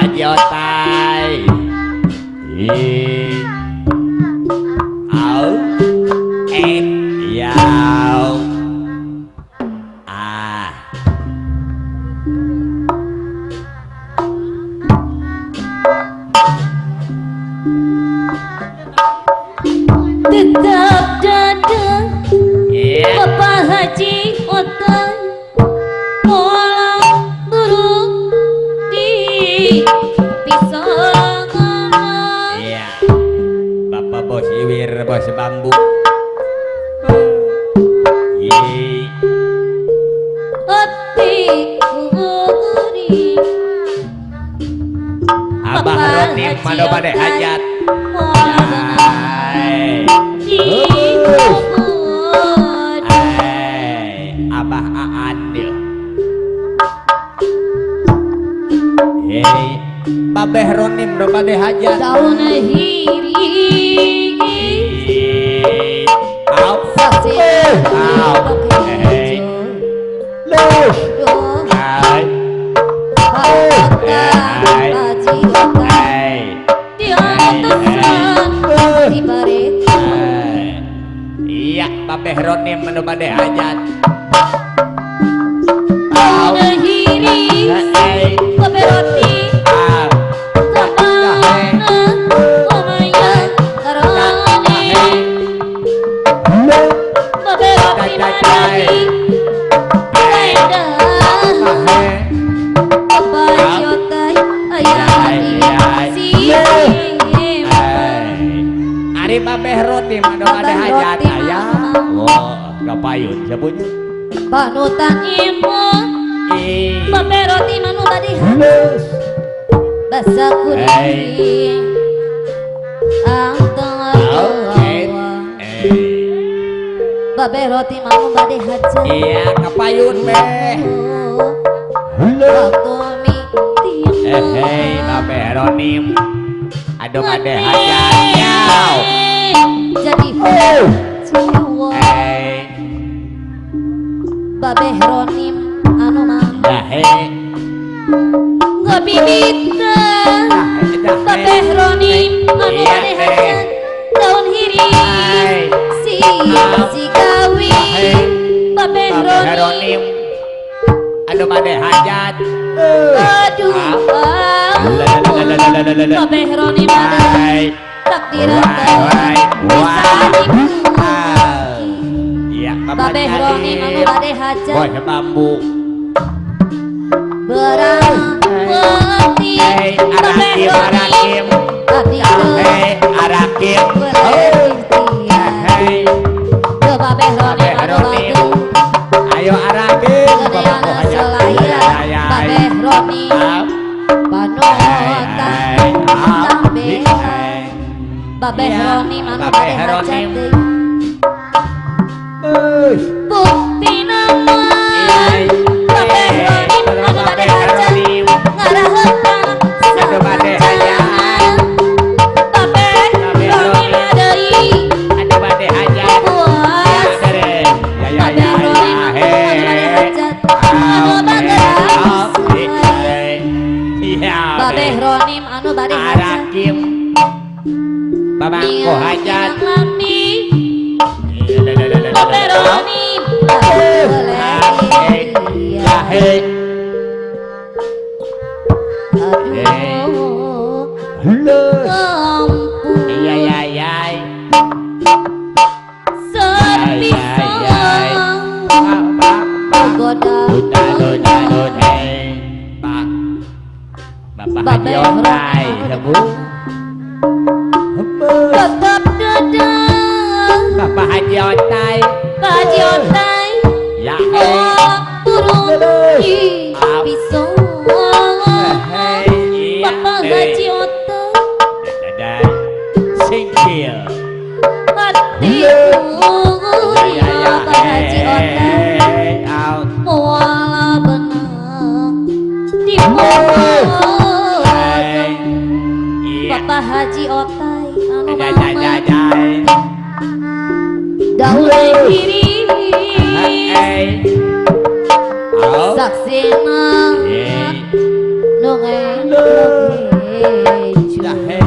Haji Otai. Au. Yau. Tetap datang Bapak Haji Otai kolam burung di pisang. Iya, Bapak Bos Iwir, Bos Bambu. Abah Ronim mano bade hajat. Abah Aan dia. Babeh Ronim do bade hajat. Daun hiri Au. Au. Iya, Babeh Ronim manu bade hajat. Babeh roti Ari Babeh Roti manu bade hajat aya. Oh, kapayun sebutnya. panutan ibu Babeh roti manu bade hajat. Basa kuring angteng Babeh roti manu bade hajat. Iya, kapayun beh. Waktu mi Babeh Ronim. Aduh bade hajat. Yau. Jadi jiwa Babeh Ronim anu mah ngabibita Babeh Ronim anu bade hajat. Daun hiri si kawi Babeh Ronim aduh bade hajat. aduh Babeh Ronim bade takdiran iya Babeh Ronim anu bade hajat. Bos Bambu Berang peti Babeh Ronim Arakim Babeh Ronim anu bade ayo Arakim Gedeana selaya Babeh Ronim panutan tambeh Babeh Ronim anu bade hajat. Bukti nama Babeh Ronim anu bade hajat ngaraheutang bade hajat. Babeh Ronim adei Aduh bade hajat. puas Babeh Ronim anu bade hajat anu bageras Babeh Ronim anu bade hajat. Arakim Babangko hajat. Babeh Ronim aduh ampun sepisang goda Bapak Haji Otai sebut tetap dadang Bapak Haji Otai. Pak Haji Otai Ya turun di pisau Bapak Haji Otai singkil hatiku Bapak Haji Otai muala benang di Bapak Haji Otai anu mama daun kiri Jahe.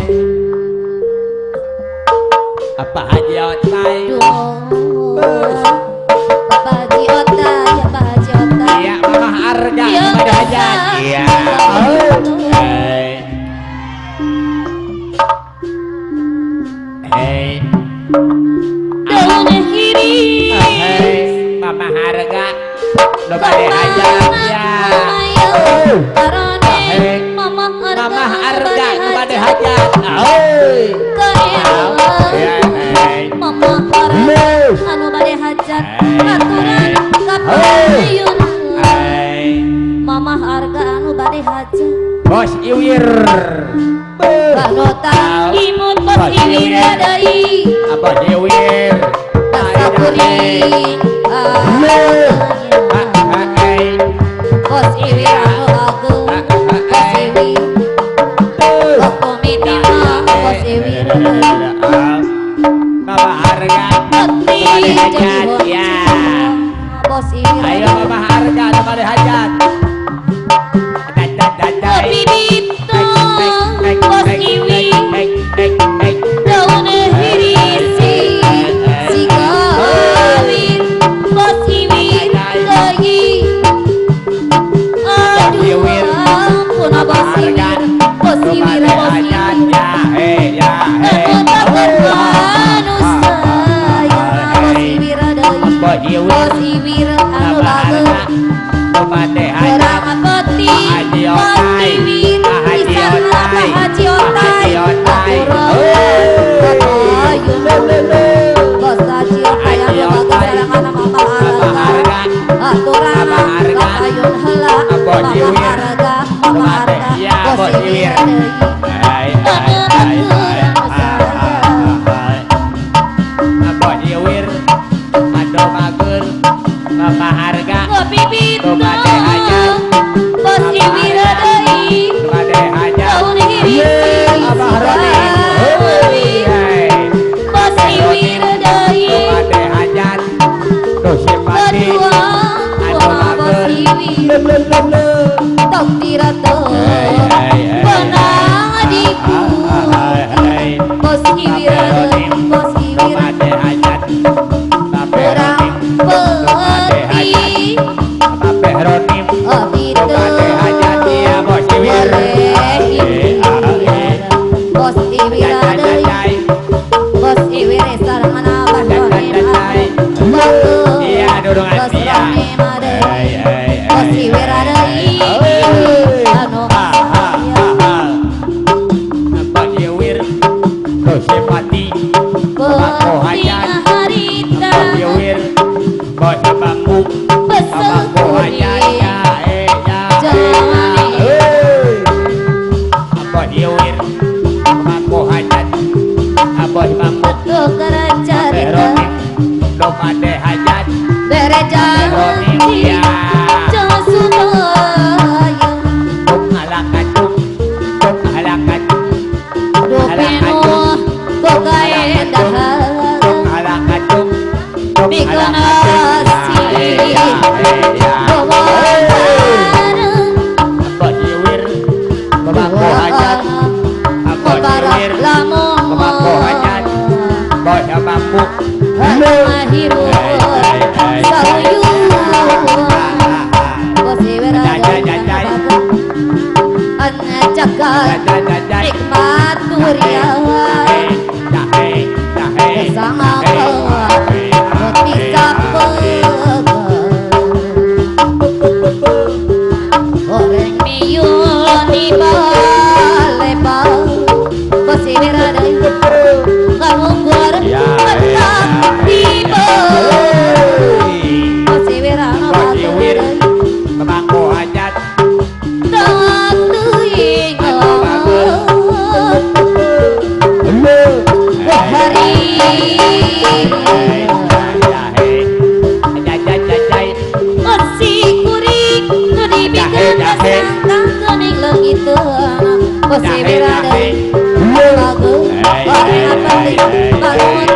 Apa Haji Otai? Bapak Haji Otai, ya Pak Haji Otai. Iya, Mama Arga Iya, kepada hajat. Iya. Hei. Daun kiri. Hei, Mama Harga kepada hajat. Ya. Mama Arga kepada hajat. Hei. Mama Arga anu bade hajat aturan kapayun. Mama Arga anu bade hajat Bos Iwir. Banota imut bos Iwir deui. Bos Iwir. Sakuring bos Iwir anu agung. Bos Iwir komiti mah bos Iwir. Mama Harga kepada hajat. Ya. Bos Iwir. Ayo Mama Harga kepada hajat. Kopi bitong bos Iwir. Daun hirisi si kawin bos Iwir deui. Aduh ampun bos Iwir. Bos Iwir bos Iwir. Anu sayang bos Iwir deui. Bos Iwir anu bagus. Orang peti bos Iwir pisan lah Pak Haji Otai. Bos Haji Otai anu bagus sarangan Mama Arga. Aturan kapayun heula Mama Arga. Mama Arga bos Iwir deui. Mama Harga Kopi bitong kepada hajat. bos Iwir deui. Kepada hajat. Daun hirisi Abah Roni. bos Iwir deui. Kepada hajat. Tuh simpati. Kedua bos Iwir tok dirato benang dipuji. Bos Iwir deui. Bos Iwir Kepada hajat. orang peti Bapak Ronim. itu Kepada hajat dia Bos Iwir. Bos Iwir deui. Bos Iwir sarangan Abah Ronim bagus. Iya, durungan Bos dia. Ronim deui. Bos Iwir deui. Anu Bos Iwir. Tuh simpati. penting harita Bos Iwir. Bos bambu. Bambu hajat. Jangan Bos Iwir. Bambu hajat. Bos bambu. tuh keracarita Ronim. Kepada hajat. bere jangan Josudaya Tung halakacung. Tung halakacung. Dupinu boga endahan Tung halakacung. Tung Bikonasi Bawaran Bos Iwir. Bambu hajat. Bos Iwir. Bambu hajat. Bos bambu. Mahiru Sayu Bos Iwir Anna Jagat Nikmat Duriawan Sama bawa Roti sapeng Goreng miyun di balebal Bos Iwir kamu goreng petang di bawah Bos Iwir anu Bos Iwir. bagus Bambu hajat. Tak teuing hari masih kuring nu dibikin kasangkang kening leungiteun Bos Iwir deui bagus orang penting bangun